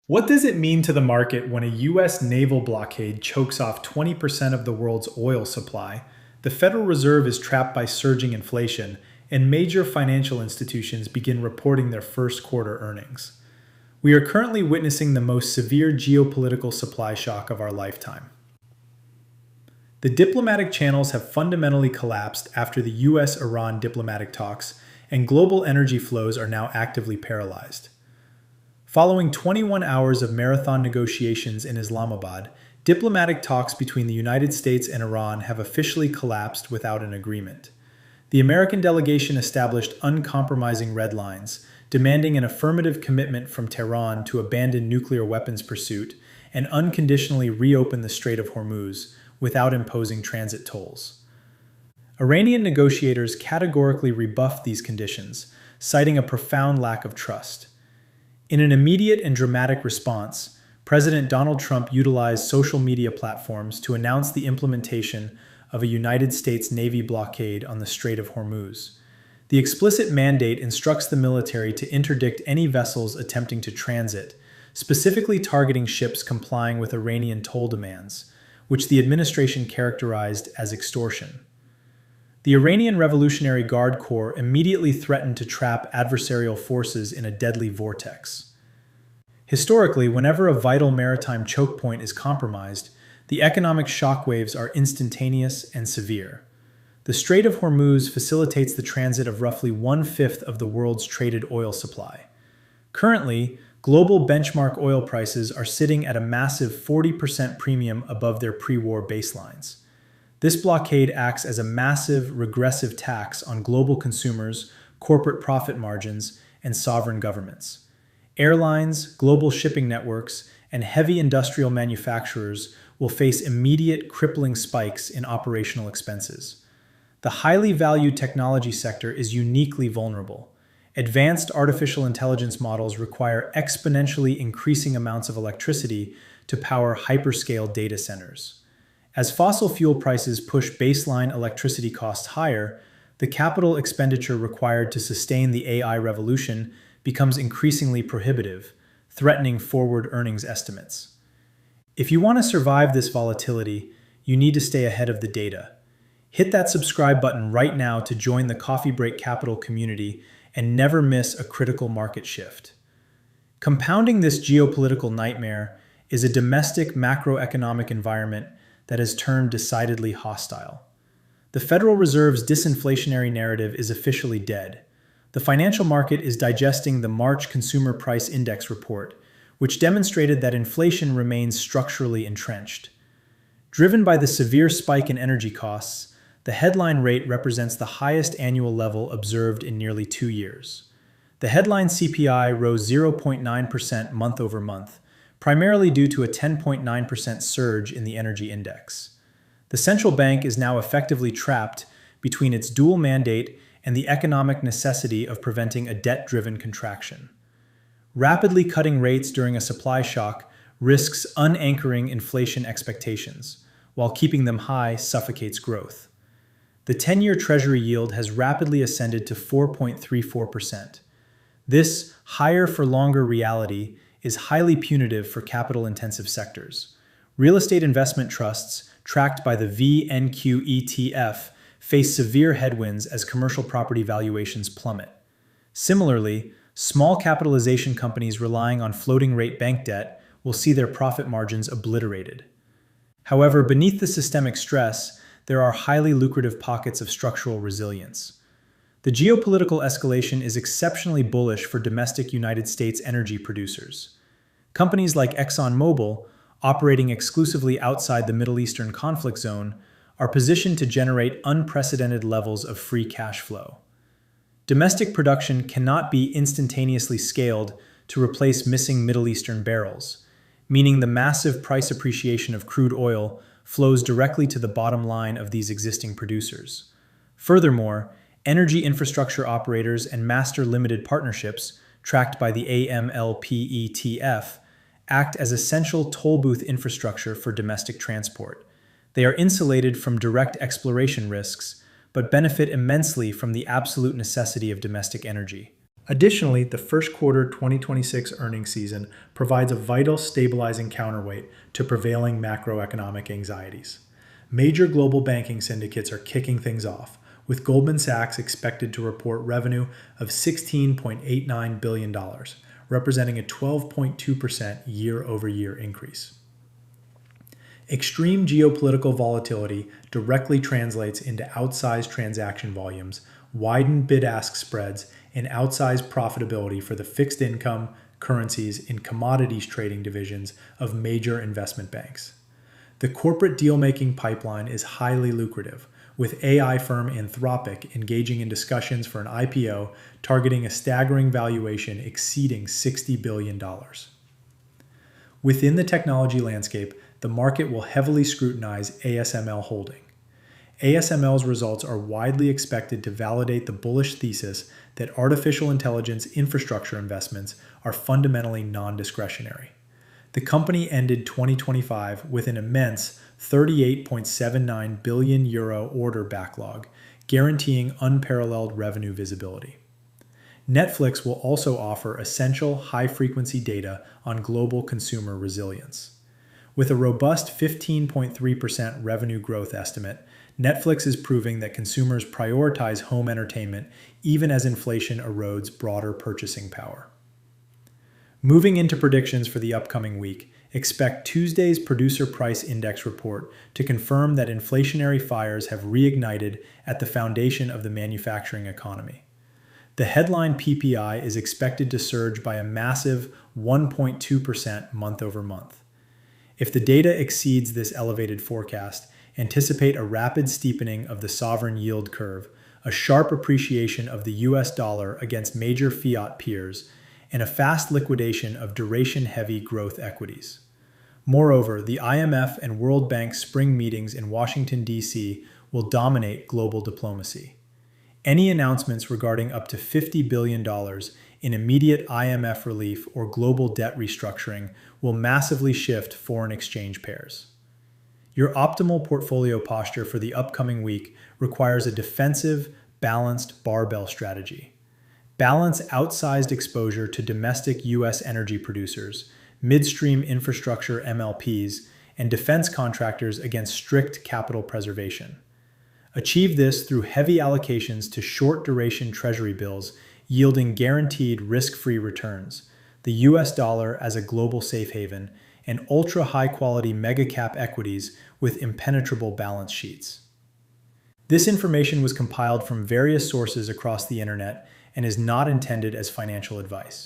What does it mean to the market when a U.S. naval blockade chokes off 20% of the world's oil supply, the Federal Reserve is trapped by surging inflation, and major financial institutions begin reporting their first quarter earnings? We are currently witnessing the most severe geopolitical supply shock of our lifetime. The diplomatic channels have fundamentally collapsed after the U.S.-Iran diplomatic talks, and global energy flows are now actively paralyzed. Following 21 hours of marathon negotiations in Islamabad, diplomatic talks between the United States and Iran have officially collapsed without an agreement. The American delegation established uncompromising red lines, demanding an affirmative commitment from Tehran to abandon nuclear weapons pursuit and unconditionally reopen the Strait of Hormuz without imposing transit tolls. Iranian negotiators categorically rebuffed these conditions, citing a profound lack of trust. In an immediate and dramatic response, President Donald Trump utilized social media platforms to announce the implementation of a United States Navy blockade on the Strait of Hormuz. The explicit mandate instructs the military to interdict any vessels attempting to transit, specifically targeting ships complying with Iranian toll demands, which the administration characterized as extortion. The Iranian Revolutionary Guard Corps immediately threatened to trap adversarial forces in a deadly vortex. Historically, whenever a vital maritime choke point is compromised, the economic shockwaves are instantaneous and severe. The Strait of Hormuz facilitates the transit of roughly one-fifth of the world's traded oil supply. Currently, global benchmark oil prices are sitting at a massive 40% premium above their pre-war baselines. This blockade acts as a massive, regressive tax on global consumers, corporate profit margins, and sovereign governments. Airlines, global shipping networks, and heavy industrial manufacturers will face immediate, crippling spikes in operational expenses. The highly valued technology sector is uniquely vulnerable. Advanced artificial intelligence models require exponentially increasing amounts of electricity to power hyperscale data centers. As fossil fuel prices push baseline electricity costs higher, the capital expenditure required to sustain the AI revolution becomes increasingly prohibitive, threatening forward earnings estimates. If you want to survive this volatility, you need to stay ahead of the data. Hit that subscribe button right now to join the Coffee Break Capital community and never miss a critical market shift. Compounding this geopolitical nightmare is a domestic macroeconomic environment that has turned decidedly hostile. The Federal Reserve's disinflationary narrative is officially dead. The financial market is digesting the March Consumer Price Index report, which demonstrated that inflation remains structurally entrenched. Driven by the severe spike in energy costs, the headline rate represents the highest annual level observed in nearly 2 years. The headline CPI rose 0.9% month over month, primarily due to a 10.9% surge in the energy index. The central bank is now effectively trapped between its dual mandate and the economic necessity of preventing a debt-driven contraction. Rapidly cutting rates during a supply shock risks unanchoring inflation expectations, while keeping them high suffocates growth. The 10-year Treasury yield has rapidly ascended to 4.34%. This higher-for-longer reality is highly punitive for capital-intensive sectors. Real estate investment trusts, tracked by the VNQ ETF, face severe headwinds as commercial property valuations plummet. Similarly, small capitalization companies relying on floating-rate bank debt will see their profit margins obliterated. However, beneath the systemic stress, there are highly lucrative pockets of structural resilience. The geopolitical escalation is exceptionally bullish for domestic United States energy producers. Companies like ExxonMobil, operating exclusively outside the Middle Eastern conflict zone, are positioned to generate unprecedented levels of free cash flow. Domestic production cannot be instantaneously scaled to replace missing Middle Eastern barrels, meaning the massive price appreciation of crude oil flows directly to the bottom line of these existing producers. Furthermore, energy infrastructure operators and master limited partnerships, tracked by the ASML ETF, act as essential toll booth infrastructure for domestic transport. They are insulated from direct exploration risks, but benefit immensely from the absolute necessity of domestic energy. Additionally, the first quarter 2026 earnings season provides a vital stabilizing counterweight to prevailing macroeconomic anxieties. Major global banking syndicates are kicking things off, with Goldman Sachs expected to report revenue of $16.89 billion, representing a 12.2% year-over-year increase. Extreme geopolitical volatility directly translates into outsized transaction volumes, widened bid-ask spreads, and outsized profitability for the fixed income, currencies, and commodities trading divisions of major investment banks. The corporate deal-making pipeline is highly lucrative, with AI firm Anthropic engaging in discussions for an IPO targeting a staggering valuation exceeding $60 billion. Within the technology landscape, the market will heavily scrutinize ASML Holding. ASML's results are widely expected to validate the bullish thesis that artificial intelligence infrastructure investments are fundamentally non-discretionary. The company ended 2025 with an immense €38.79 billion order backlog, guaranteeing unparalleled revenue visibility. Netflix will also offer essential high-frequency data on global consumer resilience. With a robust 15.3% revenue growth estimate, Netflix is proving that consumers prioritize home entertainment even as inflation erodes broader purchasing power. Moving into predictions for the upcoming week, expect Tuesday's Producer Price Index report to confirm that inflationary fires have reignited at the foundation of the manufacturing economy. The headline PPI is expected to surge by a massive 1.2% month over month. If the data exceeds this elevated forecast, anticipate a rapid steepening of the sovereign yield curve, a sharp appreciation of the US dollar against major fiat peers, and a fast liquidation of duration-heavy growth equities. Moreover, the IMF and World Bank spring meetings in Washington, D.C. will dominate global diplomacy. Any announcements regarding up to $50 billion in immediate IMF relief or global debt restructuring will massively shift foreign exchange pairs. Your optimal portfolio posture for the upcoming week requires a defensive, balanced barbell strategy. Balance outsized exposure to domestic U.S. energy producers, midstream infrastructure MLPs, and defense contractors against strict capital preservation. Achieve this through heavy allocations to short-duration treasury bills yielding guaranteed risk-free returns, the US dollar as a global safe haven, and ultra-high-quality mega-cap equities with impenetrable balance sheets. This information was compiled from various sources across the internet and is not intended as financial advice.